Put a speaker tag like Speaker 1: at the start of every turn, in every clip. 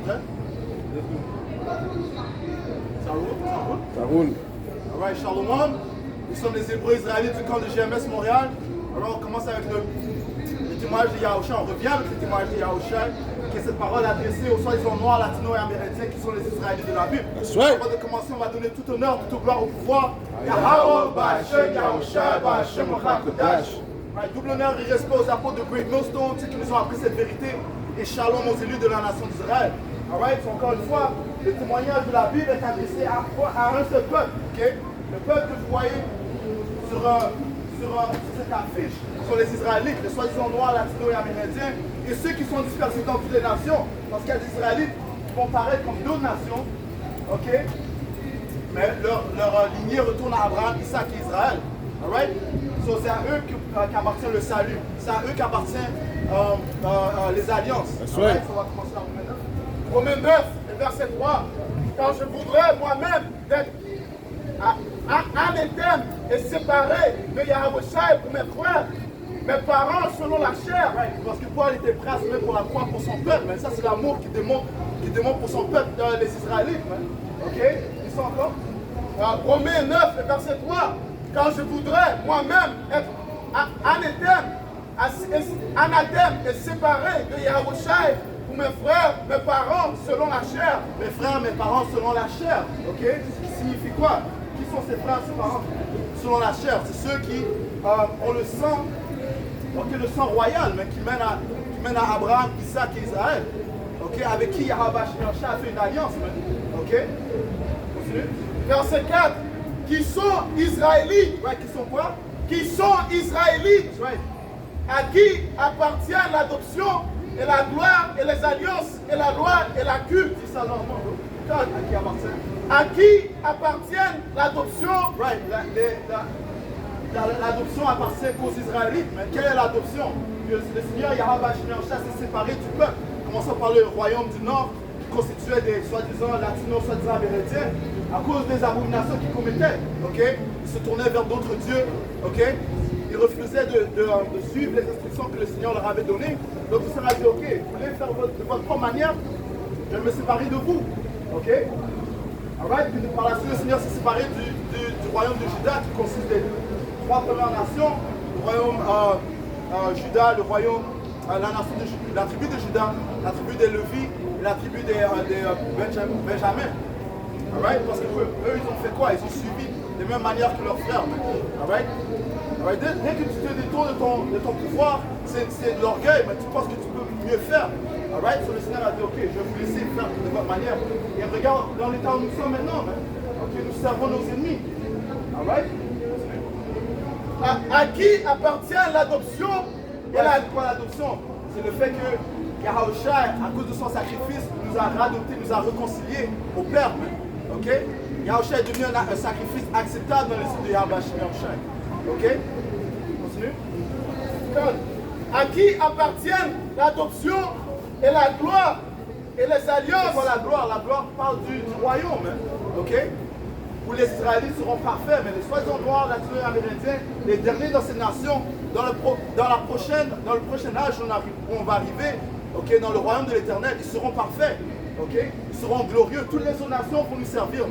Speaker 1: prêt? Ça roule?
Speaker 2: Ça roule.
Speaker 1: Alright, Shalom. Nous sommes les Hébreux israélites du camp de GMS Montréal. Alors on commence avec le témoignage de Yahushua. On revient avec le témoignage de Yahushua, qui est cette parole adressée aux soi-disant noirs, latinos et amérindiens qui sont les Israélites de la Bible.
Speaker 2: Right.
Speaker 1: Avant de commencer, on va donner tout honneur, toute gloire au pouvoir. Yahweh, Ba'Hashem, Yahushua, Ba'Hashem, Kodash. Double honneur et respect aux apôtres de Great Millstone qui nous ont appris cette vérité. Et shalom aux élus de la nation d'Israël. Alright, encore une fois, le témoignage de la Bible est adressé à un seul peuple. Okay? Le peuple que vous voyez sur cette affiche sont les Israélites, les soi-disant noirs, latinos et amérindiens, et ceux qui sont dispersés dans toutes les nations. Parce qu'il y a des Israélites qui vont paraître comme d'autres nations, okay? Mais leur lignée retourne à Abraham, Isaac et Israël. Alright? So, c'est à eux qu'appartient le salut. C'est à eux qu'appartient les alliances.
Speaker 2: Right.
Speaker 1: On va commencer à Romains 9, verset 3. Quand je voudrais moi-même d'être en éterne et séparé de Yahushua pour mes frères, mes parents selon la chair. Right. Parce que Paul était prêt à se mettre pour la croix pour son peuple. Mais ça, c'est l'amour qui démontre pour son peuple, les Israélites. Ok? Ils sont encore Romains 9, verset 3. Quand je voudrais moi-même être anathème et séparé de Yahushua pour mes frères, mes parents selon la chair. Mes frères, mes parents selon la chair. Ok? Ce qui signifie quoi? Qui sont ces frères, ces parents selon la chair? C'est ceux qui ont le sang, le sang royal, mais qui mène à Abraham, Isaac et Israël. Ok? Avec qui Yahweh a fait une alliance. Ok? Continue. Verset 4. Qui sont Israélites. Ouais, qui sont quoi? Qui sont Israélites. Ouais. À qui appartient l'adoption et la gloire et les alliances et la loi et la culte. C'est ça normalement. À qui appartient? À qui appartient l'adoption? Right. L'adoption appartient qu'aux Israélites. Mais quelle est l'adoption? Le Seigneur Yahweh s'est séparé du peuple. Commençons par le royaume du Nord, qui constituait des soi-disant latinos, soi-disant amérindiens, à cause des abominations qu'ils commettaient. Okay? Ils se tournaient vers d'autres dieux. Okay? Ils refusaient de suivre les instructions que le Seigneur leur avait données. Donc le Seigneur a dit, ok, vous voulez faire de votre propre manière, je vais me séparer de vous. Ok? Alright? Puis par la suite, le Seigneur s'est séparé du royaume de Juda, qui consiste des trois premières nations. Le royaume Juda, le royaume, la tribu de Juda, la tribu des Lévi, et la tribu des Benjamin. Alright? Parce qu'eux, ils ont fait quoi? Ils ont suivi de même manière que leurs frères. Alright? Alright? Dès que tu te détournes de ton pouvoir, c'est de l'orgueil, mais tu penses que tu peux mieux faire. Alright? So le Seigneur a dit, ok, je vais vous laisser faire de votre manière. Et regarde dans l'état où nous sommes maintenant. Ok, nous servons nos ennemis. Alright? À qui appartient l'adoption? Et quoi l'adoption? C'est le fait que Yahushua, à cause de son sacrifice, nous a adoptés, nous a réconciliés au Père. Ok? Yahushua est devenu un sacrifice acceptable dans les yeux de Yahushua. Ok? Continue. À qui appartiennent l'adoption et la gloire et les alliances? La gloire parle du royaume. Ok? Où les Israélites seront parfaits, mais les soi-disant noirs, latinos et amérindiens, les derniers dans ces nations, dans le prochain âge où on va arriver, okay, dans le royaume de l'Éternel, ils seront parfaits. Okay? Ils seront glorieux. Toutes les autres nations vont nous servir.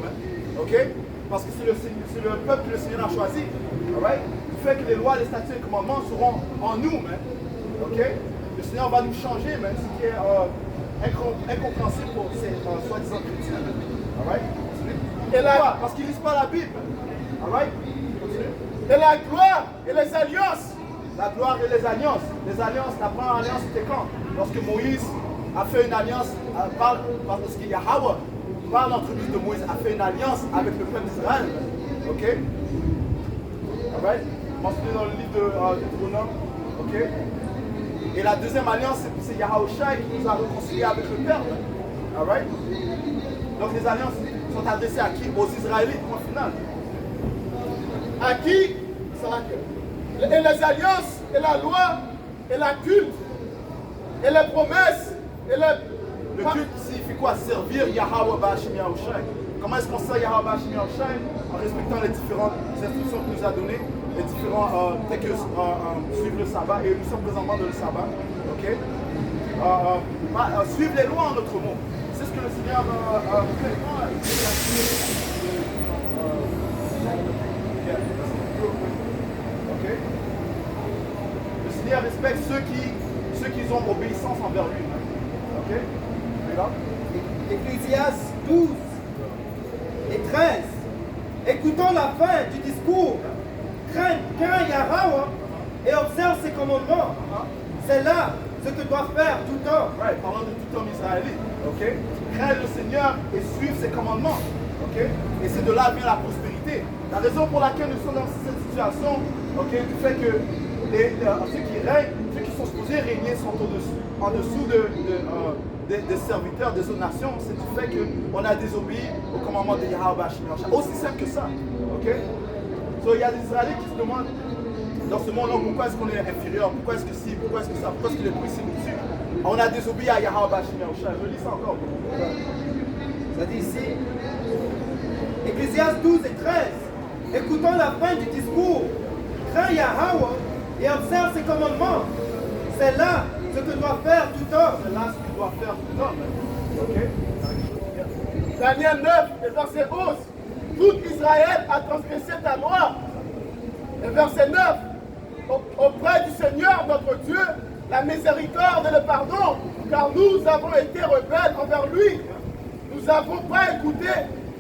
Speaker 1: Okay? Parce que c'est le peuple que le Seigneur a choisi. Right? Du fait que les lois, les statuts et les commandements seront en nous. Okay? Le Seigneur va nous changer, ce qui est incompréhensible pour ces soi-disant chrétiens. Right? Et parce qu'ils ne lisent pas la Bible. Right? Et la gloire et les alliances. La gloire et les alliances. Les alliances, la première alliance c'était quand? Lorsque Moïse a fait une alliance, parce qu'il y a Yahweh, par l'entreprise de Moïse, a fait une alliance avec le peuple d'Israël. Ok? Alright? Mentionné dans le livre de Deutéronome. Ok? Et la deuxième alliance, c'est Yahushua qui nous a réconciliés avec le Père. Alright? Donc les alliances sont adressées à qui? Aux Israélites, point final. À qui? Et les alliances, et la loi, et la culte, et les promesses, et le culte signifie quoi? Servir Yahweh Ba'Hashem Yahushua. Comment est-ce qu'on sert Yahweh Ba'Hashem Yahushua? En respectant les différentes instructions qu'il nous a données, les différents, tels que suivre le sabbat, et nous sommes présentement dans le sabbat. Ok? Suivre les lois en notre mot. C'est ce que le Seigneur fait. Ok. Le Seigneur respecte ceux qui ont obéissance envers lui. Ok. Là.
Speaker 2: Ecclésiaste 12 et 13. Écoutons la fin du discours. Crains Yahweh et observe ses commandements. C'est là ce que doit faire tout homme.
Speaker 1: Right, parlant de tout homme israélite. Ok. Crains le Seigneur et suivre ses commandements. Ok. Et c'est de là vient la prospérité. La raison pour laquelle nous sommes dans cette situation, ok, du fait que ceux qui règnent, ceux qui sont supposés régner sont en dessous des serviteurs des autres nations, c'est du fait qu'on a désobéi au commandement de Yahweh. Aussi simple que ça. Ok? So, il y a des Israélites qui se demandent dans ce monde-là pourquoi est-ce qu'on est inférieur, pourquoi est-ce que si, pourquoi est-ce que ça, pourquoi est-ce que les prix nous dessus. On a désobéi à Yahweh. Je lis ça encore.
Speaker 2: Ça dit ici, Ecclésiaste 12 et 13. Écoutons la fin du discours. Crains Yahweh et observe ses commandements. C'est là ce que doit faire tout homme.
Speaker 1: C'est là ce que doit faire tout homme. Ok? Daniel 9, et verset 11. Tout Israël a transgressé ta loi. Et verset 9. Auprès du Seigneur notre Dieu, la miséricorde et le pardon, car nous avons été rebelles envers lui. Nous n'avons pas écouté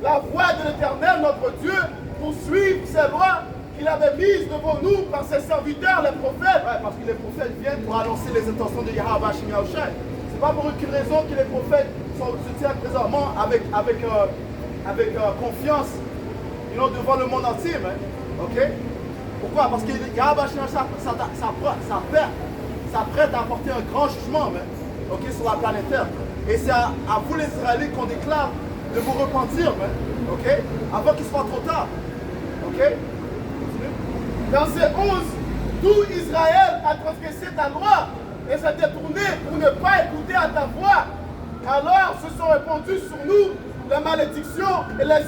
Speaker 1: la voix de l'Éternel notre Dieu pour suivre ses lois qu'il avait mises devant nous par ses serviteurs, les prophètes. Ouais, parce que les prophètes viennent pour annoncer les intentions de Yahweh Shem Yahushai. C'est pas pour aucune raison que les prophètes se tiennent présentement avec confiance devant le monde entier. Ok? Pourquoi? Parce que Yahweh Shem Yahushai s'apprête à apporter un grand jugement sur la planète Terre. Et c'est à vous les Israélites qu'on déclare de vous repentir, ok? Avant qu'il soit trop tard. Ok? Verset 11, tout Israël a transgressé ta loi et s'est détourné pour ne pas écouter à ta voix. Alors se sont répandues sur nous les malédictions et les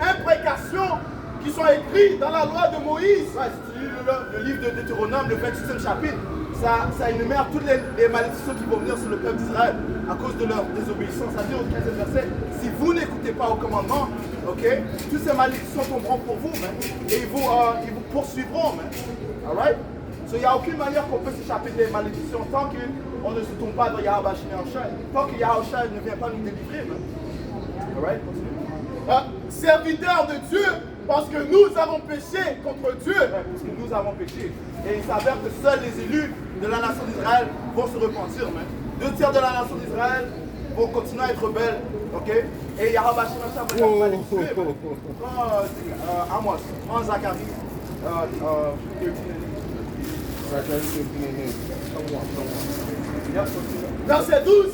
Speaker 1: imprécations qui sont écrites dans la loi de Moïse. Ouais, si tu lis le livre de Deutéronome, le 28e chapitre, ça énumère toutes les malédictions qui vont venir sur le peuple d'Israël à cause de leur désobéissance. Ça dit au 15e verset, si vous n'écoutez pas au commandement, ok, toutes ces malédictions tomberont pour vous, et ils vous poursuivront. Alright? So, il n'y a aucune manière qu'on peut s'échapper des malédictions tant qu'on ne se tourne pas vers Yahweh Shem Yahushai, tant que Yahushai ne vient pas nous délivrer. Alright? Serviteurs de Dieu, parce que nous avons péché contre Dieu. Parce que nous avons péché. Et il s'avère que seuls les élus de la nation d'Israël vont se repentir. 2 tiers de la nation d'Israël vont continuer à être rebelles. Ok? Et Yahweh Shem Yahushai va les tuer. Amos, prends Zacharie 13. Verset 12.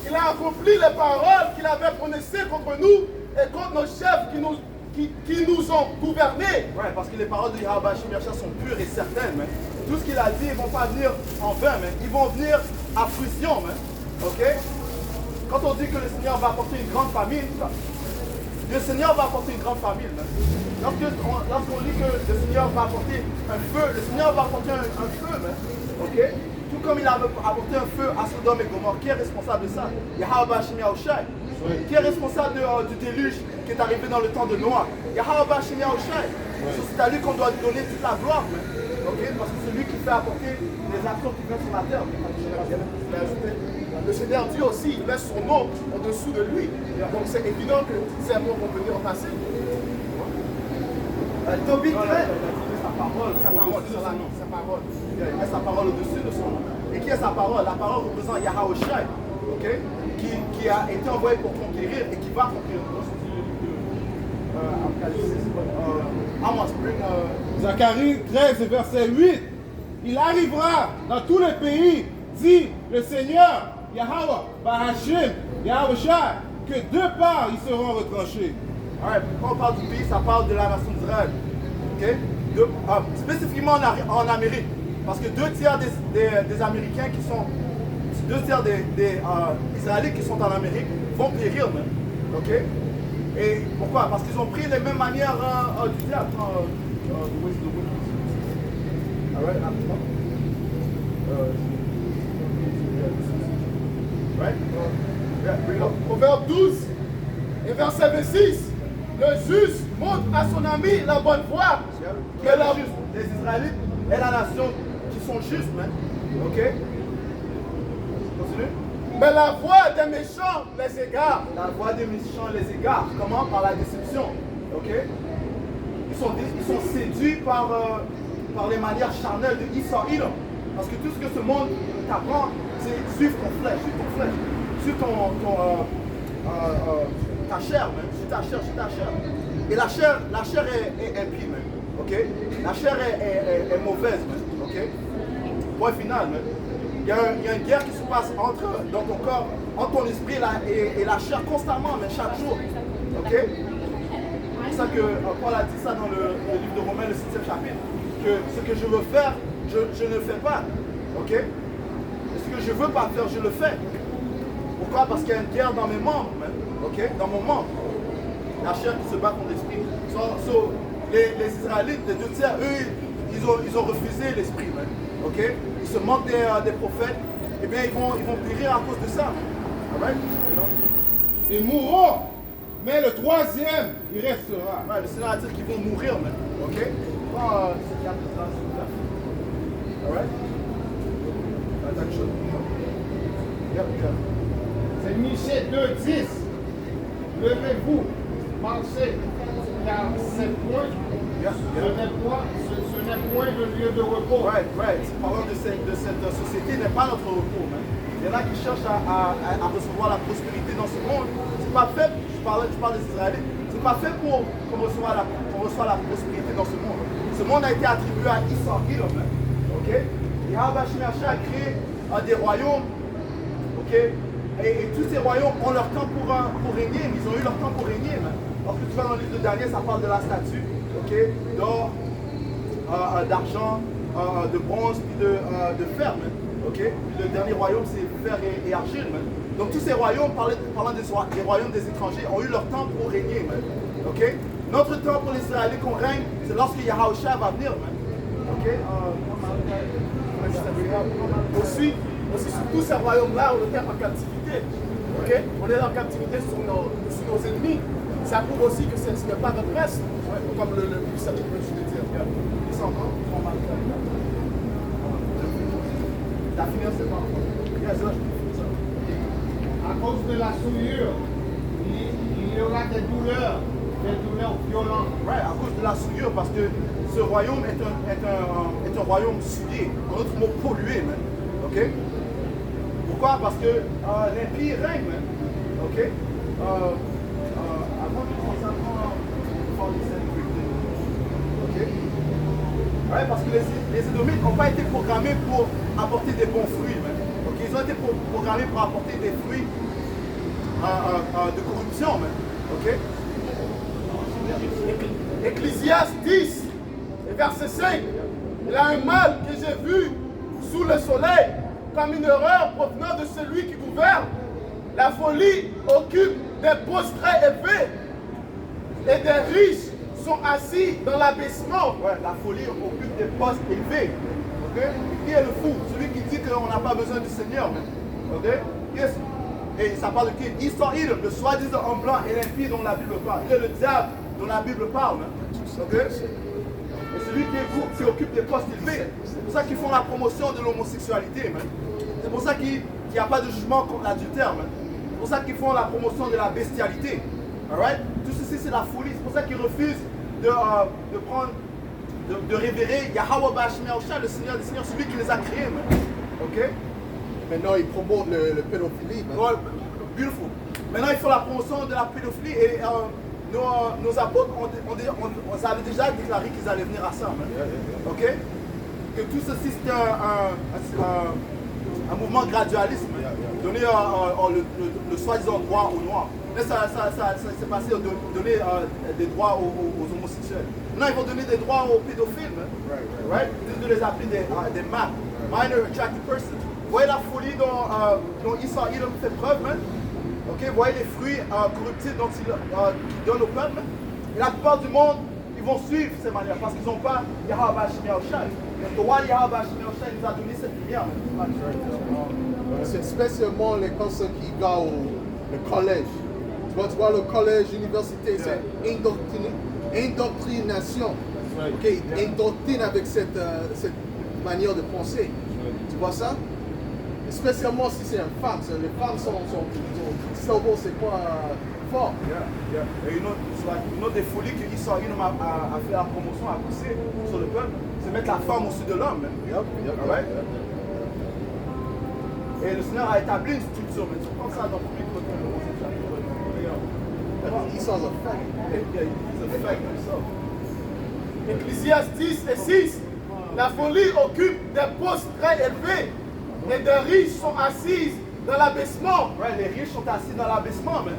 Speaker 1: Il a accompli les paroles qu'il avait prononcées contre nous et contre nos chefs qui nous ont gouvernés. Ouais, parce que les paroles de Yahweh Shem Yahushai sont pures et certaines. Tout ce qu'il a dit, ils ne vont pas venir en vain, ils vont venir à fruition. Ok? Quand on dit que le Seigneur va apporter une grande famille, le Seigneur va apporter une grande famille. Lorsqu'on dit que le Seigneur va apporter un feu, le Seigneur va apporter un feu. Ok? Tout comme il a apporté un feu à Sodome et Gomorrhe. Qui est responsable de ça? Yahweh Shem Yahushai. Qui est responsable du déluge qui est arrivé dans le temps de Noah? Yahweh Shem Yahushai. C'est à lui qu'on doit donner toute la gloire. Okay? Parce que c'est lui qui fait apporter les actions qui viennent sur la terre. Le Seigneur dit aussi, il met son nom au-dessous de lui. Donc c'est évident que ces mots vont venir en passer.
Speaker 2: Tobit 13.
Speaker 1: Sa parole. Il met sa parole au-dessus de son nom. Et qui est sa parole? La parole représente Yahushai, okay? qui a été envoyé pour conquérir et qui va conquérir.
Speaker 3: Zacharie 13, verset 8. Il arrivera dans tous les pays, dit le Seigneur, Yahweh, Bahashim, Yahushai, que deux parts ils seront retranchés.
Speaker 1: Ouais, quand on parle du pays, ça parle de la nation d'Israël. Okay? Spécifiquement en Amérique. Parce que 2 tiers des Américains qui sont, 2 tiers des Israélites qui sont en Amérique vont périr. Ok? Et pourquoi? Parce qu'ils ont pris les mêmes manières du théâtre. Proverbe 12 et verset 26. Le juste montre à son ami la bonne voie. Les Israélites et la nation qui sont justes, man. Ok? Continue. Mais la voie des méchants les égare. La voie des méchants les égare. Comment? Par la déception. Ok? Ils sont séduits par les manières charnelles de Esau Edom. Parce que tout ce que ce monde t'apprend, c'est suivre ton flèche, suivre ta chair, même. Suivre ta chair. Et la chair est impie, même. Ok? La chair est mauvaise, même. Ok? Point final, même. Il y a une guerre qui se passe dans ton corps, entre ton esprit et la chair constamment, mais chaque jour. Ok? C'est ça que Paul a dit ça dans le livre de Romains, le 6e chapitre. Que ce que je veux faire, je ne le fais pas. Ok? Et ce que je ne veux pas faire, je le fais. Pourquoi? Parce qu'il y a une guerre dans mes membres, même. Ok? Dans mon membre. La chair qui se bat contre l'esprit. Les Israélites, les 2 tiers, eux, ils ont refusé l'esprit, même. Ok? Ils se moquent des prophètes. Eh bien, ils vont périr à cause de ça. Alright?
Speaker 3: Ils mourront, mais le 3e, il restera.
Speaker 1: Ouais, le Seigneur a dit qu'ils vont mourir, même. Ok? C'est bien de ça, s'il vous plaît. Alright?
Speaker 3: C'est Michée 2:10. Levez-vous, marchez, car ce n'est point le lieu de repos.
Speaker 1: Right. Parlant de cette société n'est pas notre repos. Hein. Il y en a qui cherchent à recevoir la prospérité dans ce monde. C'est pas fait, je parle des Israélites, c'est pas fait pour qu'on reçoive la prospérité dans ce monde. Ce monde a été attribué à Esau Edom. Hein. Ok? Et Yahweh a créé des royaumes. Ok? Et tous ces royaumes ont leur temps pour régner. Ils ont eu leur temps pour régner. Hein. Lorsque tu vas dans le livre de Daniel, ça parle de la statue. Ok? D'or, d'argent, de bronze, puis de fer. Hein. Ok? Puis le dernier royaume, c'est fer et argile. Hein. Donc tous ces royaumes, parlant des royaumes des étrangers, ont eu leur temps pour régner. Hein. Ok? Notre temps pour les Israélites qu'on règne, c'est lorsque Yahushua va venir. Hein. Ok? Aussi, sur tous ces royaumes-là, on était en captivité. Okay? On est en captivité sur nos ennemis. Ça prouve aussi que ce n'est pas notre reste, comme le plus simple que je veux dire. Ils sont encore mal. La finance, c'est pas encore.
Speaker 3: À cause de la souillure, il y aura des douleurs violentes.
Speaker 1: Ouais, à cause de la souillure, parce que ce royaume est un royaume souillé, en autre mot pollué, même. Ok? Pourquoi? Parce que l'impie règne, même. Ok? Avant de ok? Ouais, parce que les Édomites n'ont pas été programmés pour apporter des bons fruits, même. Ok? Ils ont été programmés pour apporter des fruits de corruption, même. Ok? Ecclésiaste 10, verset 5. Il a un mal que j'ai vu sous le soleil, comme une erreur provenant de celui qui gouverne. La folie occupe des postes très élevés et des riches sont assis dans l'abaissement. Ouais, la folie occupe des postes élevés. Okay? Qui est le fou? Celui qui dit qu'on n'a pas besoin du Seigneur. Okay? Yes. Et ça parle de qui? Esau Edom, le soi-disant homme blanc et l'impie dont la Bible parle. Il est le diable dont la Bible parle. Okay? Et celui qui occupe des postes élevés. C'est pour ça qu'ils font la promotion de l'homosexualité. C'est pour ça qu'il n'y a pas de jugement contre l'adultère. C'est pour ça qu'ils font la promotion de la bestialité. Alright? Tout ceci, c'est la folie. C'est pour ça qu'ils refusent de révérer Yahweh Bashmiaosha, le Seigneur des Seigneurs, celui qui les a créés. Ok?
Speaker 4: Maintenant, ils promotent le pédophilie.
Speaker 1: Ouais, beautiful. Maintenant, ils font la promotion de la pédophilie et nos apôtres on avait déjà déclaré qu'ils allaient venir à ça. Ok? Que tout ceci, c'était un mouvement gradualisme. Donner le soi-disant droit aux Noirs. Là, ça s'est passé de donner des droits aux homosexuels. Maintenant, ils vont donner des droits aux pédophiles. Right? De les appeler des MAP, Minor Attracted Persons. Vous voyez la folie dont Esau Edom fait preuve, man? Okay? Vous voyez les fruits corruptifs qu'il donne au peuple. Et la plupart du monde, ils vont suivre ces manières parce qu'ils n'ont pas Yahweh Bashmiaosha. Le droit Yahweh Bashmiaosha nous a donné cette lumière.
Speaker 4: C'est spécialement les personnes qui gardent le collège. Tu vois le collège, l'université, c'est indoctrination. Ok, indoctrine avec cette manière de penser. Tu vois ça? Spécialement si c'est une femme. Les femmes son cerveau, c'est pas fort.
Speaker 1: Et une autre des folies que Esau Edom a fait la promotion, a poussé sur le peuple, c'est mettre la femme au-dessus de l'homme. Alright? Et le Seigneur a établi une structure, mais tu prends ça dans le public côté de
Speaker 4: Esau's a fag.
Speaker 5: Ecclésiaste 10 et 6. La folie occupe des postes très élevés et des riches sont assis dans l'abaissement.
Speaker 1: Right, les riches sont assis dans l'abaissement, man.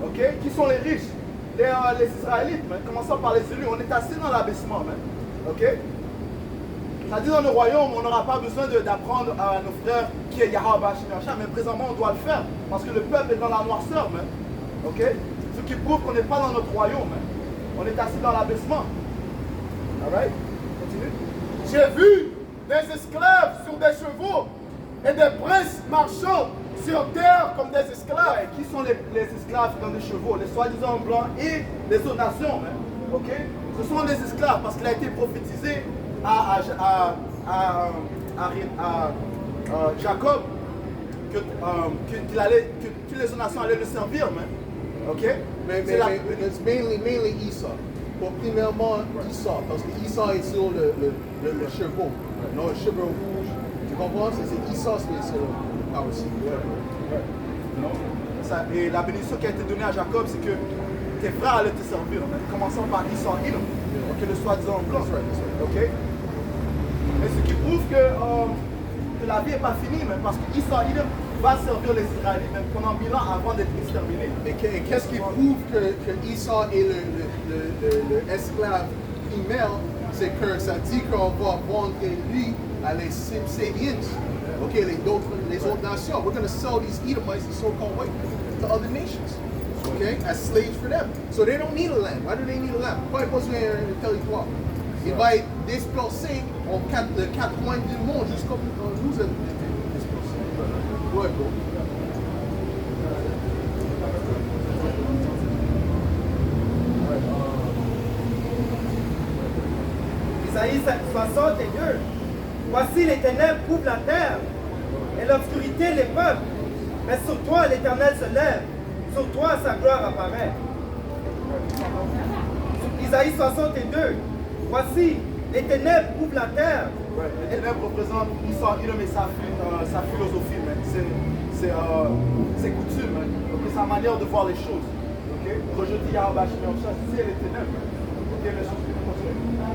Speaker 1: Ok? Qui sont les riches? Les Israélites, man. Commençons par les élus. On est assis dans l'abaissement, man. Ok? Ça dit dans le royaume, on n'aura pas besoin d'apprendre à nos frères qui est Yahweh Bashim Yahshua, mais présentement on doit le faire parce que le peuple est dans la noirceur, man. Ok? Ce qui prouve qu'on n'est pas dans notre royaume, man. On est assis dans l'abaissement. Alright? Continue.
Speaker 5: J'ai vu des esclaves sur des chevaux et des princes marchant sur terre comme des esclaves.
Speaker 1: Ouais, qui sont les esclaves dans les chevaux? Les soi-disant blancs et les autres nations, man. Ok? Ce sont des esclaves parce qu'il a été prophétisé à Jacob que toutes les autres nations allaient le servir, man. Ok?
Speaker 4: Mais c'est mainly Esau. Bon, premièrement, Esau, parce que Esau est sur le chevaux, non, le cheveu rouge. Tu comprends? C'est Esau qui est sur le power seat.
Speaker 1: Et la bénédiction qui a été donnée à Jacob, c'est que tes frères allaient te servir. Commençons par Esau Edom, ok, le soi-disant blanc. Ok? Mais ce qui prouve que la vie n'est pas finie, même, parce que Esau Edom va servir les Israélites même pendant 1000 ans avant d'être exterminé.
Speaker 4: Et qu'est-ce qui prouve que Esau est l'esclave primaire? C'est que ça dit qu'on va vendre lui à les Sabians, okay, les autres nations. We're going to sell these Edomites, the so-called white people, to other nations, okay, as slaves for them. So they don't need a land. Why do they need a land? Pas besoin de territoire. Il va être dispersé aux quatre coins du monde, juste comme nous avons été dispersés. Ouais, bro.
Speaker 2: Isaïe 62. Voici les ténèbres couvrent la terre et l'obscurité les peuples. Mais sur toi l'Éternel se lève, sur toi sa gloire apparaît. Isaïe 62. Voici les ténèbres couvrent la terre.
Speaker 1: Ouais, les ténèbres représentent Esau Edom et sa philosophie, ses coutumes, okay, sa manière de voir les choses. Okay? Rejeter Yahweh Bashim Yahshua, c'est les ténèbres. Okay,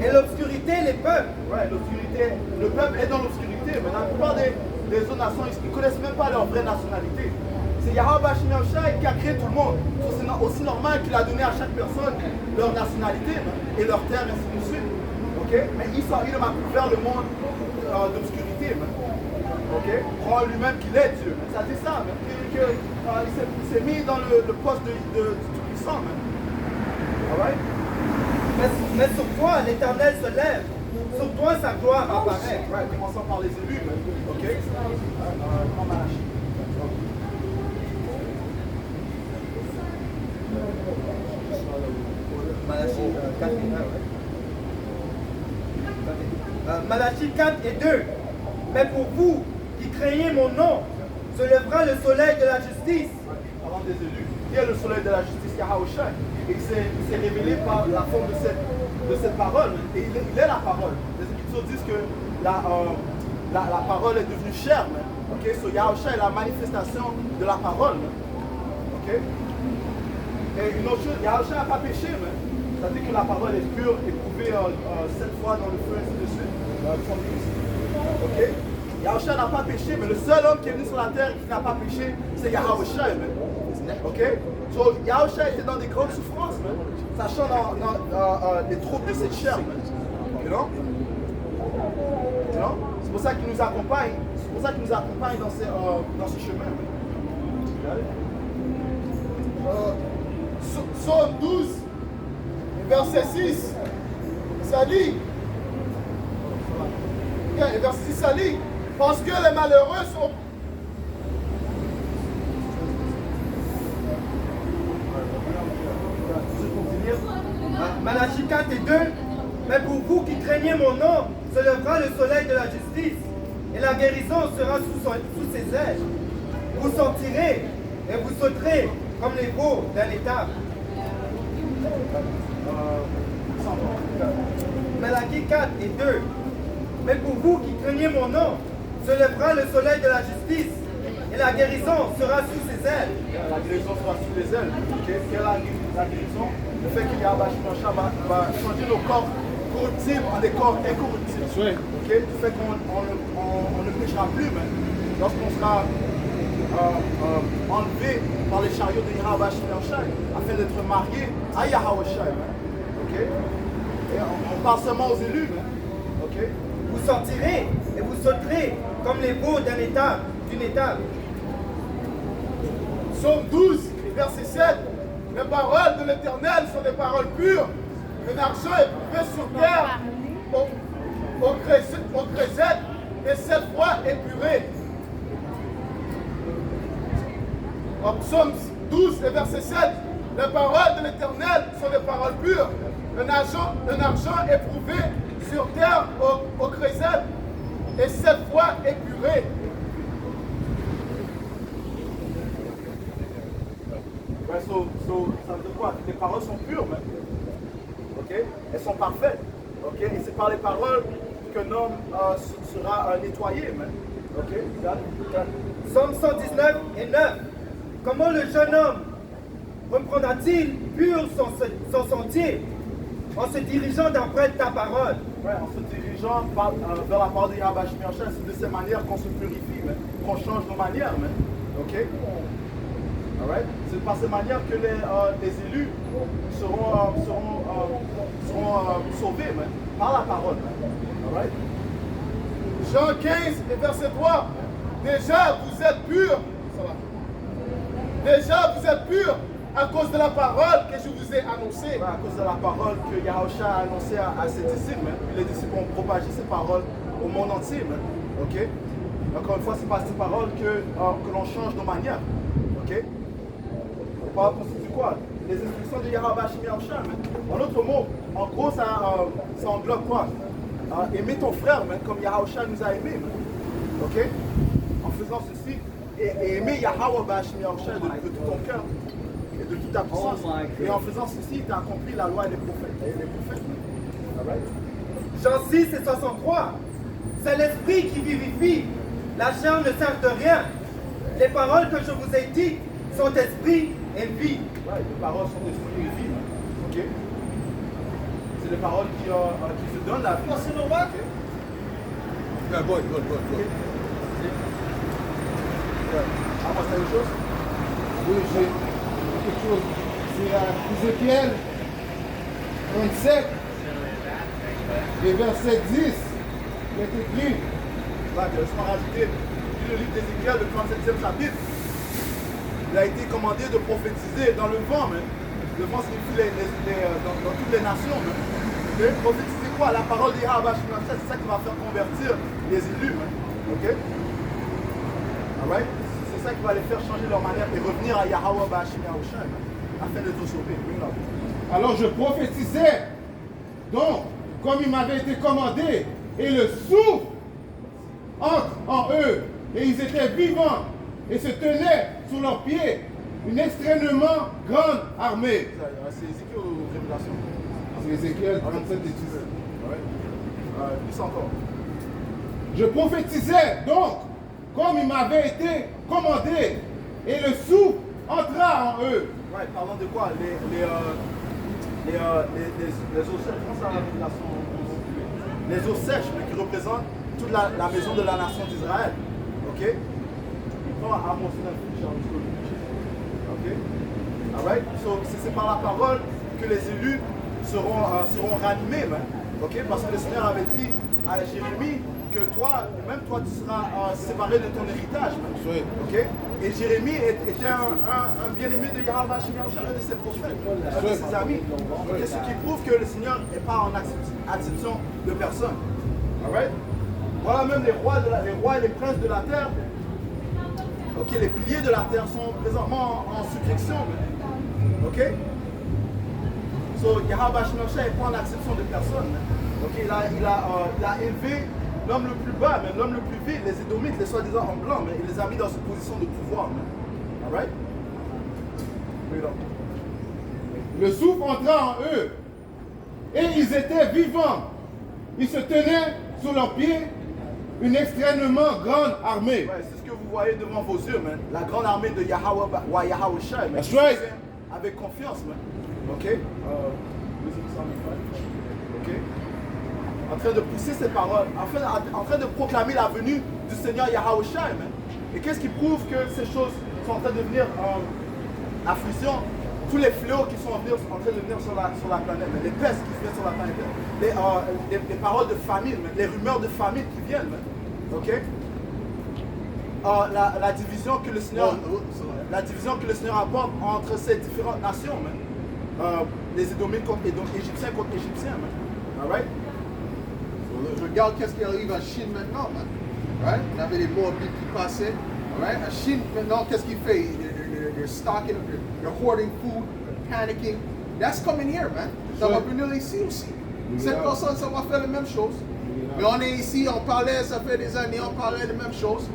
Speaker 2: et l'obscurité les peuples.
Speaker 1: Ouais, l'obscurité, le peuple est dans l'obscurité, mais la plupart des autres nations, ils ne connaissent même pas leur vraie nationalité. C'est Yahweh Bashim Yahshua qui a créé tout le monde. C'est aussi normal qu'il a donné à chaque personne leur nationalité et leur terre, ainsi de suite. Okay? Mais Esau Edom a couvert le monde d'obscurité. Okay? Prend lui-même qu'il est Dieu. Ça dit ça, il s'est mis dans le poste du Tout-Puissant. Right?
Speaker 2: Mais sur toi l'Éternel se lève, sur toi sa gloire apparaît.
Speaker 1: Right. Commençons par les élus. Ok?
Speaker 2: Malachie 4 et 2. Mais pour vous qui craignez mon nom, se lèvera le soleil de la justice.
Speaker 1: Parlant des élus, qui est le soleil de la justice, Yahweh? Et il s'est révélé par la forme de cette parole. Et il est la parole. Les Écritures disent que la parole est devenue chair. Okay? So Yahweh est la manifestation de la parole. Okay? Et une autre chose, Yahweh n'a pas péché. Ça dit que la parole est pure, éprouvée 7 fois dans le feu, ainsi de suite. Ok? Yahweh n'a pas péché, mais le seul homme qui est venu sur la terre qui n'a pas péché, c'est Yahweh. Ok? So, Yahweh était dans des grandes souffrances, sachant dans les troubles de cette chair. You know? C'est pour ça qu'il nous accompagne. C'est pour ça qu'il nous accompagne dans ce chemin.
Speaker 5: Psaume 12, verset 6, ça dit, verset 6, ça dit, parce que les malheureux sont...
Speaker 2: Malachie 4 et 2. Mais pour vous qui craignez mon nom, se lèvera le soleil de la justice, et la guérison sera sous ses ailes. Vous sortirez et vous sauterez comme les veaux d'un étable. Malachie 4 et 2. Mais pour vous qui craignez mon nom, se lèvera le soleil de la justice, et la guérison sera sous ses ailes.
Speaker 1: La guérison sera sous les ailes. Quelle est la guérison? Le fait qu'il y a un va changer nos corps corruptibles en des corps incorruptibles.
Speaker 3: Oui.
Speaker 1: Okay? Le fait qu'on ne péchera plus, mais lorsqu'on sera enlevé par les chariots de Yahweh Shai, afin d'être marié à Yahweh Shai. Okay? Et on parle seulement aux élus. Okay?
Speaker 2: Vous sortirez et vous sauterez comme les veaux d'une étable.
Speaker 5: Psaume 12, verset 7. Les paroles de l'Éternel sont des paroles pures. Un argent éprouvé sur terre au creuset et 7 fois épuré. En Psaume 12, verset 7. Les paroles de l'Éternel sont des paroles pures. Un argent éprouvé sur terre au creuset et 7 fois épuré.
Speaker 1: Ouais, ça veut dire quoi? Les paroles sont pures, même. Okay? Elles sont parfaites. Okay? Et c'est par les paroles qu'un homme sera nettoyé, même. Okay?
Speaker 2: Psaume 119 et 9. Comment le jeune homme reprendra-t-il pur son sentier en se dirigeant d'après ta parole?
Speaker 1: Ouais, en se dirigeant vers la parole de Yahweh Shai, c'est de cette manière qu'on se purifie, qu'on change nos manières. Okay? Alright? C'est par cette manière que les élus seront sauvés par la parole. Alright?
Speaker 5: Jean 15 et verset 3. Déjà vous êtes purs. Déjà vous êtes purs à cause de la parole que je vous ai annoncée.
Speaker 1: À cause de la parole que Yahushua a annoncée à ses disciples. Puis les disciples ont propagé ces paroles au monde entier. Okay? Encore une fois, c'est par ces paroles que l'on change nos manières. Okay? On constitue quoi? Les instructions de Yahushua. En d'autres mots, en gros, ça englobe quoi? Aimer ton frère comme Yahushua nous a aimés. Okay? En faisant ceci, et aimer Yahweh de tout ton cœur et de toute ta puissance. Et en faisant ceci, tu as accompli la loi et les prophètes. Alright?
Speaker 2: Jean 6 et 63. C'est l'esprit qui vivifie. La chair ne sert de rien. Les paroles que je vous ai dites sont esprit et vie.
Speaker 1: Ouais, les paroles sont esprit et vie. Okay? C'est les paroles qui se donnent la vie.
Speaker 5: C'est normal.
Speaker 3: Good.
Speaker 1: Ah, moi, c'est une chose?
Speaker 3: Oui, j'ai quelque chose. C'est à Ézéchiel 37 et verset 10. Il est écrit.
Speaker 1: Laisse-moi rajouter. Le livre d'Ézéchiel, le 37e chapitre, il a été commandé de prophétiser dans le vent. Le vent signifie dans toutes les nations. Okay? Prophétiser quoi? La parole de Yahweh, c'est ça qui va faire convertir les élus. Okay? Alright? C'est ça qui va les faire changer leur manière et revenir à Yahweh afin de te sauver.
Speaker 3: Alors je prophétisais, donc, comme il m'avait été commandé, et le souffle entre en eux, et ils étaient vivants, et se tenaient sur leurs pieds, une extrêmement grande armée.
Speaker 1: C'est Ézéchiel ou Révélation?
Speaker 3: C'est Ézéchiel 37 et 10.
Speaker 1: Plus encore.
Speaker 3: Je prophétisais donc, comme il m'avait été commandé, et le souffle entra en eux.
Speaker 1: Ouais, parlant de quoi? Les eaux sèches, comment ça les eaux sèches, mais qui représentent toute la maison de la nation d'Israël. Ok? Ok? Alright? So, c'est par la parole que les élus seront ranimés. Ok? Parce que le Seigneur avait dit à Jérémie que toi, même toi, tu seras séparé de ton héritage.
Speaker 3: Oui.
Speaker 1: Ok? Et Jérémie était un bien-aimé de Yahweh et de ses prophètes, de ses amis. Okay? Ce qui prouve que le Seigneur n'est pas en acception de personne. Alright? Voilà même les rois et les princes de la terre. Ok, les piliers de la terre sont présentement en subjection. Ok? So, Yahweh Shemashah n'est pas en acception de personne. Man. Ok, il a élevé l'homme le plus bas, mais l'homme le plus vil, les Édomites, les soi-disant en blanc, mais il les a mis dans une position de pouvoir. Alright?
Speaker 3: Le souffle entra en eux et ils étaient vivants. Ils se tenaient sur leurs pieds une extrêmement grande armée.
Speaker 1: Ouais, c'est ce que vous voyez devant vos yeux, man. La grande armée de Yahweh Shai, man.
Speaker 3: That's right.
Speaker 1: Avec confiance, man. Ok? Ok? En train de pousser ces paroles, en train de proclamer la venue du Seigneur Yahweh Shai, man. Et qu'est-ce qui prouve que ces choses sont en train de venir à fusion? Tous les fléaux qui sont en train de venir sur la planète, les pestes qui viennent sur la planète, les paroles de famine, les rumeurs de famine qui viennent. Ok? La division que le Seigneur apporte entre ces différentes nations, les Édomites contre Égyptiens contre Égyptiens. Alright?
Speaker 4: Je regarde qu'est-ce qui arrive à Chine maintenant, man. Right? On avait les Moabites qui passaient. Right? À Chine maintenant, qu'est-ce qu'ils font? They're stocking, they're hoarding food, panicking. That's coming here, man. Ça va venir ici aussi. Cette personne, ça va faire la même chose. Mais on est ici, on parlait, ça fait des années, on parlait de la même chose.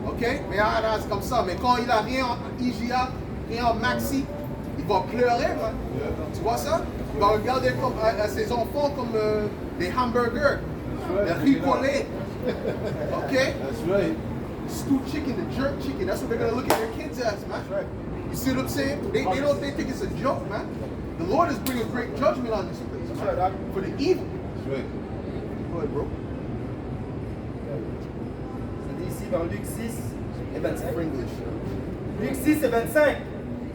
Speaker 4: OK? Mais c'est comme ça. Mais quand il a rien en IGA, rien en Maxi, il va pleurer, man. Tu vois ça? Il va regarder à ses enfants comme des hamburgers, des riz collés. OK?
Speaker 3: That's right.
Speaker 4: Stewed chicken, the jerk chicken. That's what they're going to look at their kids as, man.
Speaker 1: Right.
Speaker 4: You see what I'm saying? They think it's a joke, man. The Lord is bringing great judgment on this place, man,
Speaker 1: Right.
Speaker 4: for the evil.
Speaker 3: That's right.
Speaker 4: Go ahead, bro.
Speaker 2: C'est dit ici dans Luc 6 et 25.
Speaker 4: For English.
Speaker 2: Luc 6 et 25.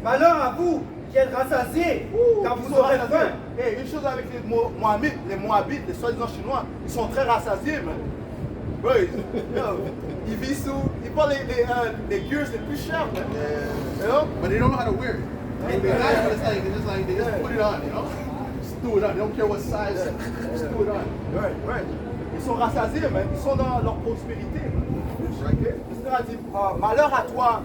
Speaker 2: Malheur à vous qui êtes rassasiés, car vous
Speaker 1: Ils sont
Speaker 2: aurez
Speaker 1: rassasiés.
Speaker 2: faim.
Speaker 1: Hey, une chose avec les Moabites, les soi-disant chinois, ils sont très rassasiés, man. Ouais, ils vivent sous. Ils portent les gears les plus chers, man. You know?
Speaker 4: But they don't know how to wear it. They nice, but they just put it on, you know? Just do it on. They don't care what size. Just do it on.
Speaker 1: Ouais. Ils sont rassasiés, man. Ils sont dans leur prospérité, man.
Speaker 4: Right?
Speaker 1: Le Seigneur a dit, malheur à toi,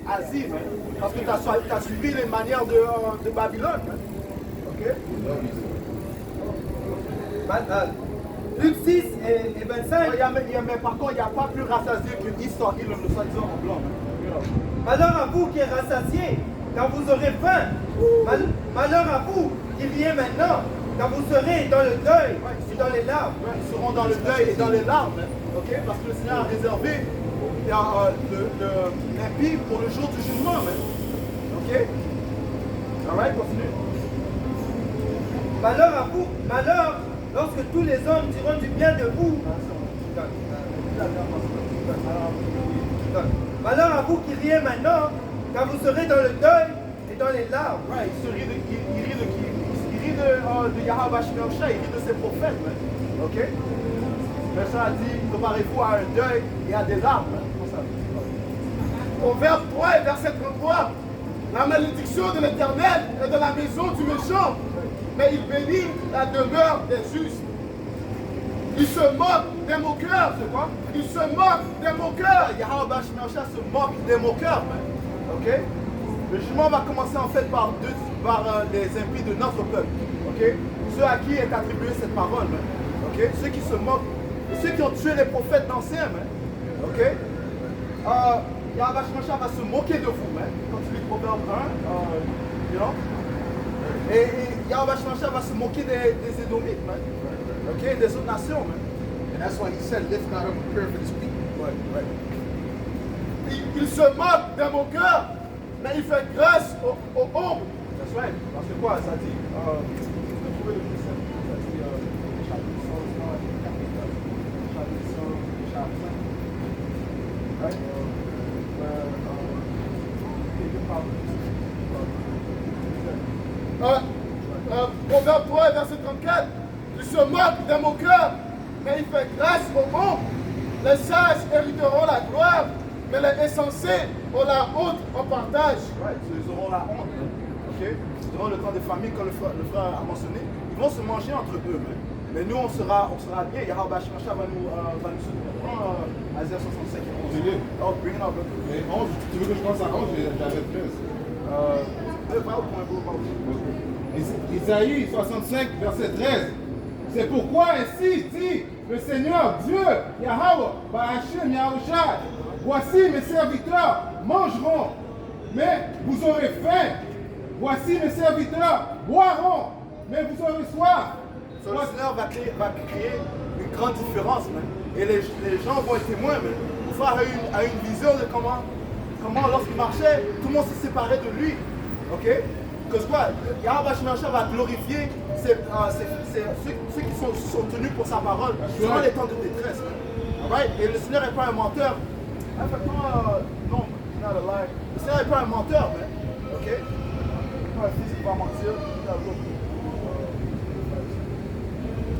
Speaker 1: Asie, man. Parce que tu as suivi les manières de Babylone, man. Ok?
Speaker 2: Luc 6 et 25.
Speaker 1: Mais par contre, il n'y a pas plus rassasié que Esau, il le soi-disant en blanc, man.
Speaker 2: Malheur à vous qui êtes rassasiés, car vous aurez faim. Malheur à vous qui riez maintenant, car vous serez dans le deuil et dans les larmes.
Speaker 1: Ouais, ils seront dans le deuil et dans les larmes, hein, ok? Parce que le Seigneur a réservé l'impie pour le jour du jugement, hein, ok? Alright, continue.
Speaker 2: Malheur à vous, malheur lorsque tous les hommes diront du bien de vous. Malheur à vous qui riez maintenant, car vous serez dans le deuil et dans les larmes.
Speaker 1: Ouais, il rit de qui? Il rit de Yahweh Shemashah, il rit de ses prophètes, hein, ok? Le Seigneur a dit, préparez-vous à un deuil et à des larmes. Hein, comme ça.
Speaker 5: Proverbe 3 et verset 33. La malédiction de l'Éternel est dans la maison du méchant, mais il bénit la demeure des justes. Il se moque des moqueurs, c'est quoi? Il se moque des moqueurs.
Speaker 1: Yahweh Shemashah se moque des moqueurs, man. Ok? Le jugement va commencer en fait par les impies de notre peuple. Ok? Ceux à qui est attribuée cette parole, man. Ok? Ceux qui se moquent, et ceux qui ont tué les prophètes anciens, man. Ok? Yahweh Shemashah va se moquer de vous, man. Quand tu lis Proverbe 1, you know? Et Yahweh Shemashah va se moquer des Édomites, man. Ok? Des autres nations, man.
Speaker 4: And that's why he said, lift not up a prayer for this people.
Speaker 1: Ouais.
Speaker 5: Il se moque des moqueurs, mais il fait grâce aux hommes.
Speaker 1: That's right. Parce que quoi, ça dit? Je peux trouver le plus simple. Ça dit chapitre 100, chapitre 5. Right?
Speaker 5: Proverbe 3, verset 34. Il se moque des moqueurs, mais il fait grâce aux hommes. Les sages hériteront la gloire, mais les insensés ont la honte en partage.
Speaker 1: Right. Ils auront la honte. Ok? Durant le temps de famine, comme le frère a mentionné, ils vont se manger entre eux. Mais nous, on sera bien. Yahweh Shemashah va nous soutenir. Prends Isaiah 65 et 11. Oh, bring it up.
Speaker 3: Et 11, tu veux que je pense à 11? J'avais 13.
Speaker 1: Pas au point, pas au point.
Speaker 3: Isaïe 65, verset 13. C'est pourquoi ainsi dit le Seigneur Dieu, Yahweh, Bahashim, Yahushua. Voici mes serviteurs mangeront, mais vous aurez faim. Voici mes serviteurs boiront, mais vous aurez soif.
Speaker 1: So, le Seigneur va créer une grande différence, man. Et les gens vont être témoins, man. Pour faire une vision de comment lorsqu'il marchait, tout le monde se séparait de lui. Ok? Parce que quoi? Yahweh Shemashah va glorifier ceux qui sont tenus pour sa parole durant les temps de détresse. Right? Et le Seigneur n'est pas un menteur. Non, he's not a liar. Le Seigneur n'est pas un menteur, man. Ok? Pas un fils qui va mentir.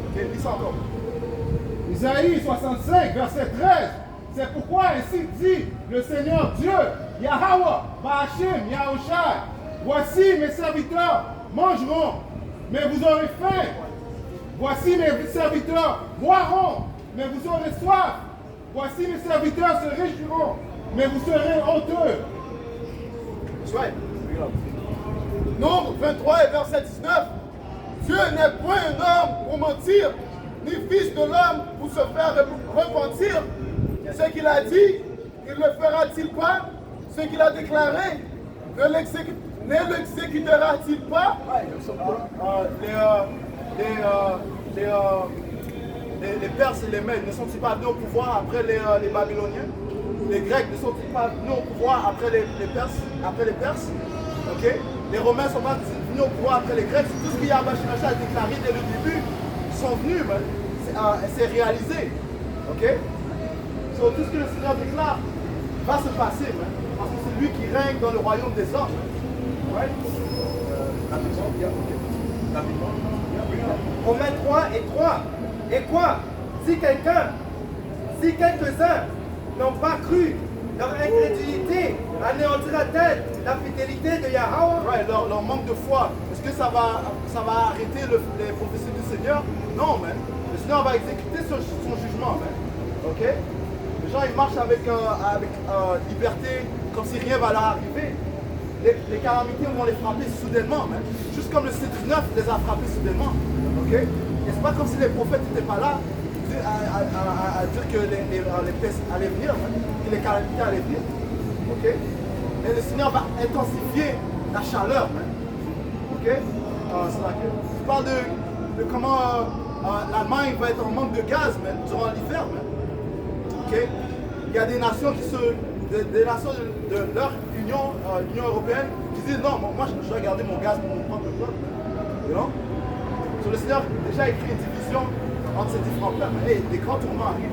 Speaker 1: Ok, lis ça encore.
Speaker 3: Isaïe 65, verset 13. C'est pourquoi ainsi dit le Seigneur Dieu, Yahweh, Bahashim, Yahushua. Voici mes serviteurs mangeront, mais vous aurez faim. Voici mes serviteurs boiront, mais vous aurez soif. Voici mes serviteurs se réjouiront, mais vous serez honteux.
Speaker 1: Right.
Speaker 5: Nombre 23 et verset 19. Dieu n'est point un homme pour mentir, ni fils de l'homme pour se faire repentir. Ce qu'il a dit, il le fera-t-il pas? Ce qu'il a déclaré, ne l'exécutera-t-il pas?
Speaker 1: Les Perses et les Mèdes ne sont-ils pas venus au pouvoir après les Babyloniens? Les Grecs ne sont-ils pas venus au pouvoir après les Perses? Ok? Les Romains ne sont pas venus au pouvoir après les Grecs. Tout ce que Yahweh Shemashah a déclaré dès le début, ils sont venus, c'est réalisé. Ok? So, tout ce que le Seigneur déclare va se passer, parce que c'est lui qui règne dans le royaume des hommes. Right?
Speaker 2: Romains 3 et 3. Et quoi? Si quelques-uns n'ont pas cru, leur incrédulité anéantira-t-elle la fidélité de Yahweh?
Speaker 1: Right, leur manque de foi, est-ce que ça va arrêter les prophéties du Seigneur? Non, man. Le Seigneur va exécuter son jugement, man. Ok? Les gens, ils marchent avec liberté, comme si rien va leur arriver. Les calamités vont les frapper soudainement, man. Juste comme le C-19 les a frappés soudainement. Ok? Et c'est pas comme si les prophètes n'étaient pas là à dire que les pestes allaient venir, man, que les calamités allaient venir. Ok? Et le Seigneur va intensifier la chaleur, man. Ok? Je parle de comment l'Allemagne va être en manque de gaz, man, durant l'hiver, man. Ok? Il y a des nations des nations de leur Union européenne qui disent non, moi je vais garder mon gaz pour mon propre peuple. You know? So, le Seigneur déjà écrit une division entre ces différents peuples. Et des grands tourments arrivent.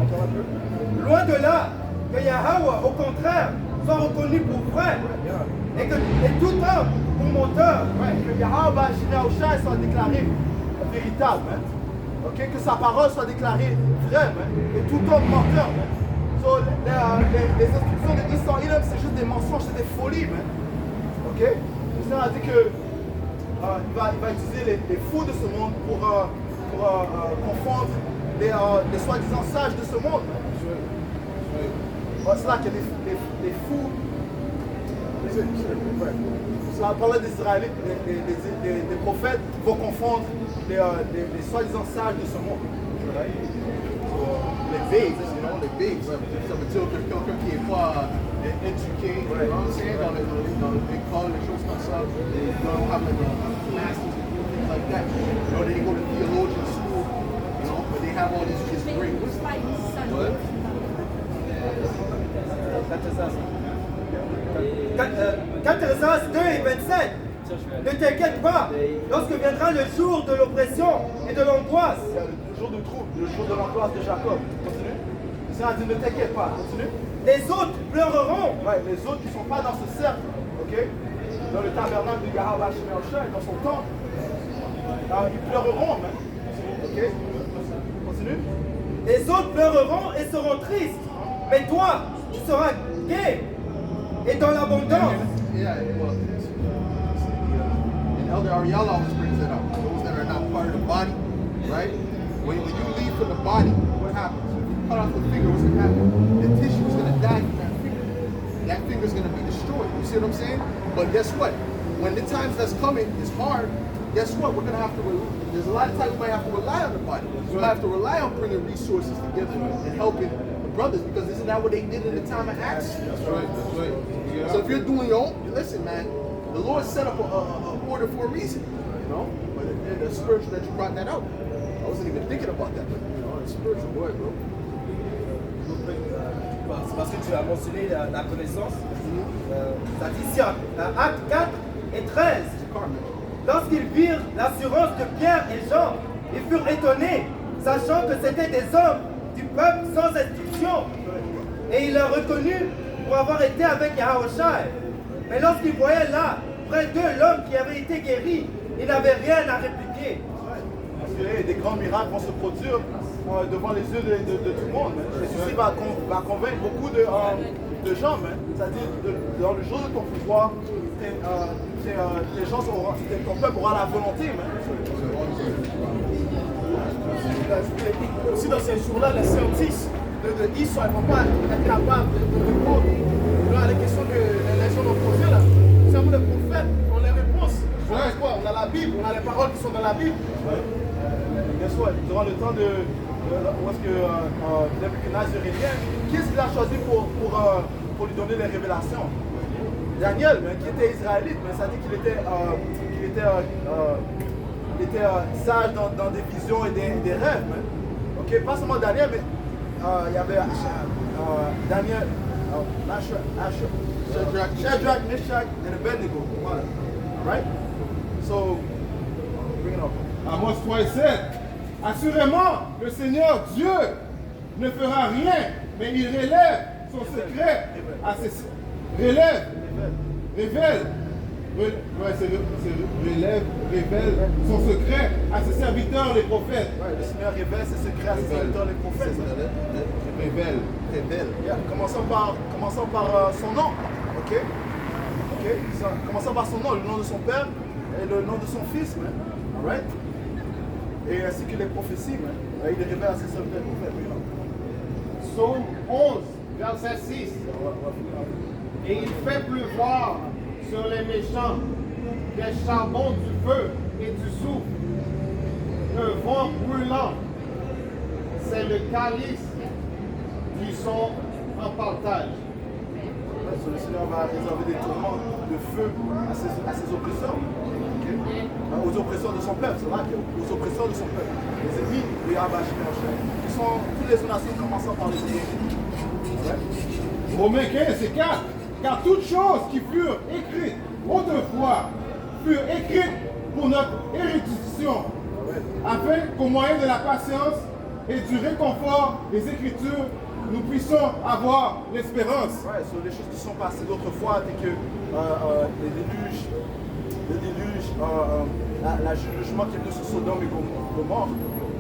Speaker 1: Encore un peu.
Speaker 2: Loin de là, que Yahweh, au contraire, soit reconnu pour vrai, et tout homme pour menteur.
Speaker 1: Ouais, que Yahweh Yahushua soit déclaré véritable. Hein? Okay? Que sa parole soit déclarée vraie. Hein? Et tout homme menteur. Hein? So, les instructions de Esau Edom, c'est juste des mensonges, c'est des folies. Hein? Ok? Le Seigneur a dit que il va utiliser les fous de ce monde pour confondre les soi-disant sages de ce monde. C'est là que les fous, ça parlait des Israélites, les prophètes vont confondre les soi-disant sages de ce monde.
Speaker 4: Les bigs, les bigs, ça veut dire que quelqu'un qui n'est pas éduqué, dans l'école, les choses comme ça, they don't have like masters and things like that. You know, they go to theologian school, you know, but they have all these degrees. What?
Speaker 2: 4 Esdras 2 et 27. Ne t'inquiète pas, lorsque viendra le jour de l'oppression et de l'angoisse.
Speaker 1: Le jour de trouble, le jour de l'angoisse de Jacob. Continue. Le Seigneur a dit ne t'inquiète pas. Continue.
Speaker 2: Les autres pleureront.
Speaker 1: Ouais, les autres qui ne sont pas dans ce cercle, ok, dans le tabernacle de Yahweh Shemashah, dans son temple, ils pleureront, même. Ok. Continue.
Speaker 2: Les autres pleureront et seront tristes. Mais toi, tu seras gai et dans l'abondance.
Speaker 4: Yeah, well, and Elder Ariel always brings that up. Those that are not part of the body, right? When you leave from the body, what happens? If you cut off the finger, what's going to happen? The tissue is going to die from that finger. that finger's going to be destroyed. You see what I'm saying? But guess what? When the times that's coming is hard, guess what? We're going to have to, there's a lot of times we might have to rely on the body. We might have to rely on bringing resources together and helping the brothers, because isn't that what they did in the time of Acts?
Speaker 3: That's right, that's right. Yeah.
Speaker 4: So if you're doing your own, listen, man, the Lord set up a order for a reason, you know? But it's spiritual that you brought that out. I wasn't even thinking about that, but you know, it's spiritual word, bro.
Speaker 2: C'est parce que tu as mentionné la connaissance. Ça dit ici en Actes 4 et 13. Lorsqu'ils virent l'assurance de Pierre et Jean, ils furent étonnés, sachant que c'étaient des hommes du peuple sans instruction. Et ils l'ont reconnu pour avoir été avec Yahushua. Mais lorsqu'ils voyaient là, près d'eux, l'homme qui avait été guéri, ils n'avaient rien à répliquer.
Speaker 1: Parce que des grands miracles vont se produire devant les yeux de tout le monde. Et ceci va convaincre beaucoup de gens. C'est-à-dire, dans le jour de ton pouvoir, ton peuple aura la volonté.
Speaker 5: Aussi dans ces jours-là, les scientifiques d'Israël ne vont pas être capables de répondre à les questions que les gens ont posées là. C'est à nous les prophètes, on a les réponses. On a quoi? On a la Bible, on a les paroles qui sont dans la Bible.
Speaker 1: Guess what? Durant le temps où est-ce que Nebuchadnezzar revient, qui est-ce qu'il a choisi pour lui donner les révélations? Daniel, qui était israélite, mais ça dit qu'il était sage dans des visions et des rêves. Ok, pas seulement Daniel, mais il y avait Daniel, Shadrach, Meshach, and Abednego. Right? So, bring it up.
Speaker 3: Amos 3 et 7. Assurément, le Seigneur Dieu ne fera rien, mais il révèle son secret à ses... Révèle son secret à ses serviteurs les prophètes.
Speaker 1: Le Seigneur révèle ses secrets à ses serviteurs les prophètes.
Speaker 3: Révèle.
Speaker 1: Yeah. Commençons par son nom. Ok? Commençons par son nom, le nom de son père et le nom de son fils. Man. All right? Et ainsi que les prophéties. Man. Il les révèle à ses serviteurs les prophètes.
Speaker 3: Psaume 11, verset 6. Et il fait pleuvoir sur les méchants des charbons du feu et du souffle. Un vent brûlant, c'est le calice qui sont en partage.
Speaker 1: Le Seigneur va réserver des tourments de feu à ses oppresseurs. Okay? Aux oppresseurs de son peuple, c'est vrai, aux oppresseurs de son peuple. Les ennemis de Yahweh qui sont toutes les nations commençant par les ennemis.
Speaker 3: Romains 15 et 4. Car toutes choses qui furent écrites autrefois furent écrites pour notre érudition, afin qu'au moyen de la patience et du réconfort des Écritures, nous puissions avoir l'espérance.
Speaker 1: Ouais, sur les choses qui sont passées d'autrefois, telles que le déluge, le jugement qui est venu sur Sodome et Gomorrhe,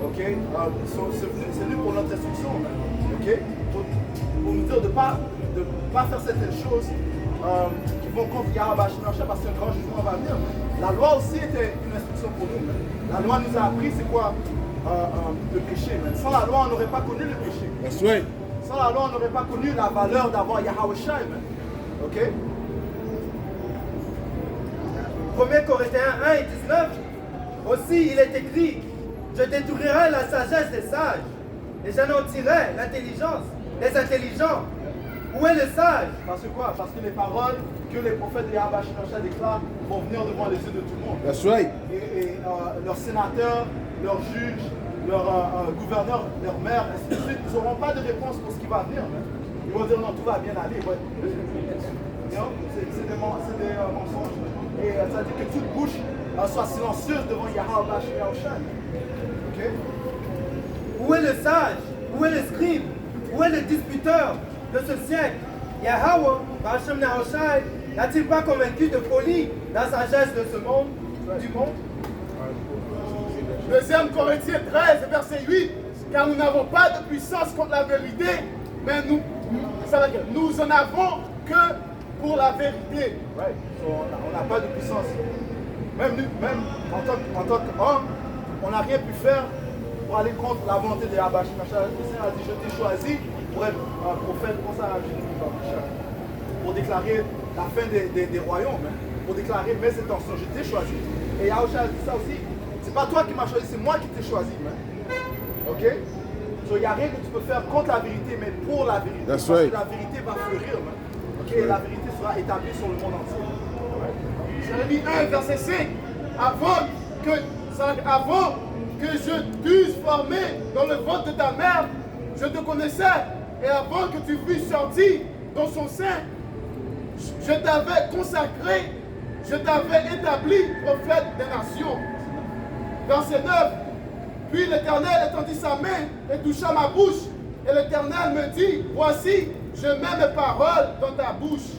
Speaker 1: okay? C'est venu pour notre instruction, okay? Pour nous dire de ne pas faire certaines choses qui vont contre Yahweh parce qu'un grand jugement va venir. La loi aussi était une instruction pour nous. La loi nous a appris c'est quoi le péché. Sans la loi, on n'aurait pas connu le péché.
Speaker 3: That's right.
Speaker 1: Sans la loi, on n'aurait pas connu la valeur d'avoir Yahweh Shai. Ok?
Speaker 2: 1 Corinthiens 1 et 19. Aussi, il est écrit: je détruirai la sagesse des sages et j'anéantirai l'intelligence des intelligents. Où est le sage?
Speaker 1: Parce que quoi? Parce que les paroles que les prophètes de Yahweh Shai déclarent vont venir devant les yeux de tout le monde.
Speaker 3: That's right.
Speaker 1: Et leurs sénateurs, leurs juges, leurs gouverneurs, leurs maires, ainsi de suite, ils n'auront pas de réponse pour ce qui va venir. Ils vont dire non, tout va bien aller. Ouais. C'est des mensonges. Et ça dit que toute bouche soit silencieuse devant Yahweh Shai. Ok?
Speaker 2: Où est le sage? Où est le scribe? Où est le disputeur de ce siècle? Yahweh, Hashem Nahoshai, n'a-t-il pas convaincu de folie la sagesse de ce monde, du monde?
Speaker 5: 2 Corinthiens 13, verset 8. Car nous n'avons pas de puissance contre la vérité, mais nous en avons que pour la vérité.
Speaker 1: Right. So, on n'a pas de puissance. Même en tant qu'homme, on n'a rien pu faire pour aller contre la volonté de Yahweh. Le Seigneur a dit, je t'ai choisi pour être un prophète, pour ça, pour déclarer la fin des royaumes, hein, pour déclarer mes intentions. Je t'ai choisi. Et Yahushua a dit ça aussi. C'est pas toi qui m'as choisi, c'est moi qui t'ai choisi. Hein. Ok? Il n'y a rien que tu peux faire contre la vérité, mais pour la vérité.
Speaker 3: That's
Speaker 1: Parce
Speaker 3: right.
Speaker 1: que la vérité va fleurir. Hein. Ok? Et la vérité sera établie sur le monde entier.
Speaker 5: Jérémie 1, verset 5. Avant que je t'eusse formé dans le ventre de ta mère, je te connaissais. Et avant que tu fusses sorti dans son sein, je t'avais consacré, je t'avais établi prophète des nations. Verset 9. Puis l'Éternel étendit sa main et toucha ma bouche. Et l'Éternel me dit, voici, je mets mes paroles dans ta bouche.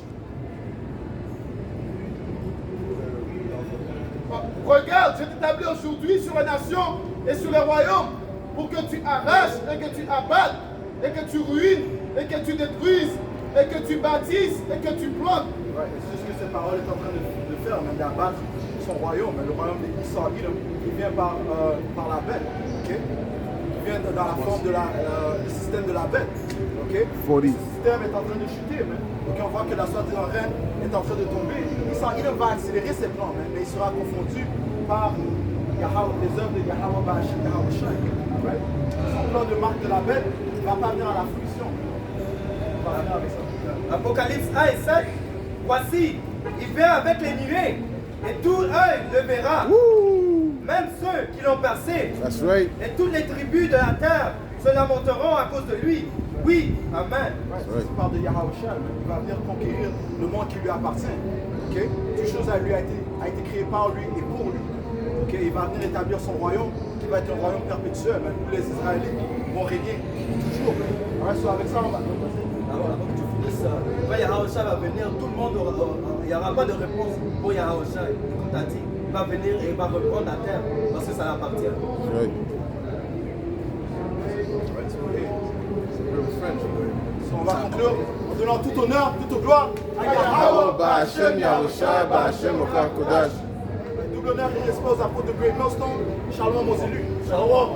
Speaker 5: Regarde, je t'établis aujourd'hui sur les nations et sur les royaumes pour que tu arraches et que tu abattes et que tu ruines et que tu détruises et que tu bâtisses et que tu plantes.
Speaker 1: Ouais, c'est ce que cette parole est en train de faire, même d'abattre son royaume. Le royaume d'Israël, il vient par la bête. Okay? Il vient dans la forme du système de la bête. Okay? Ce système est en train de chuter. Donc on voit que la soi-disant reine est en train de tomber. Israël va accélérer ses plans, mais il sera confondu par les œuvres de Yahweh Bashim, Yahweh Shai. Right? Son plan de marque de la bête ne va pas venir à la fruition. Il va venir avec ça.
Speaker 2: Apocalypse 1 et 7. Voici, il vient avec les nuées, et tout œil le verra. Même ceux qui l'ont percé.
Speaker 3: That's right.
Speaker 2: Et toutes les tribus de la terre se lamenteront à cause de lui. Oui, amen.
Speaker 1: Ouais, c'est parle de Yahushua, il va venir conquérir le monde qui lui appartient. Okay? Toute chose a été créée par lui et pour lui. Okay? Il va venir établir son royaume, qui va être un royaume perpétuel, même où les Israélites vont régner toujours. Ouais, so avec ça, on va.
Speaker 2: Avant que tu finisses, quand Yahushua va venir, tout le monde il n'y aura pas de réponse pour Yahushua. Comme tu as dit, il va venir et il va reprendre la terre parce que ça l'appartient.
Speaker 3: That's right.
Speaker 1: So, on va conclure en donnant tout honneur, toute gloire à
Speaker 3: Yahweh
Speaker 1: Yahweh.
Speaker 3: Ba'Hashem Yahushua Ba'Hashem Okar Kodash.
Speaker 1: Double honneur et respect aux apôtres de Great Millstone. Shalom aux élus. Shalom.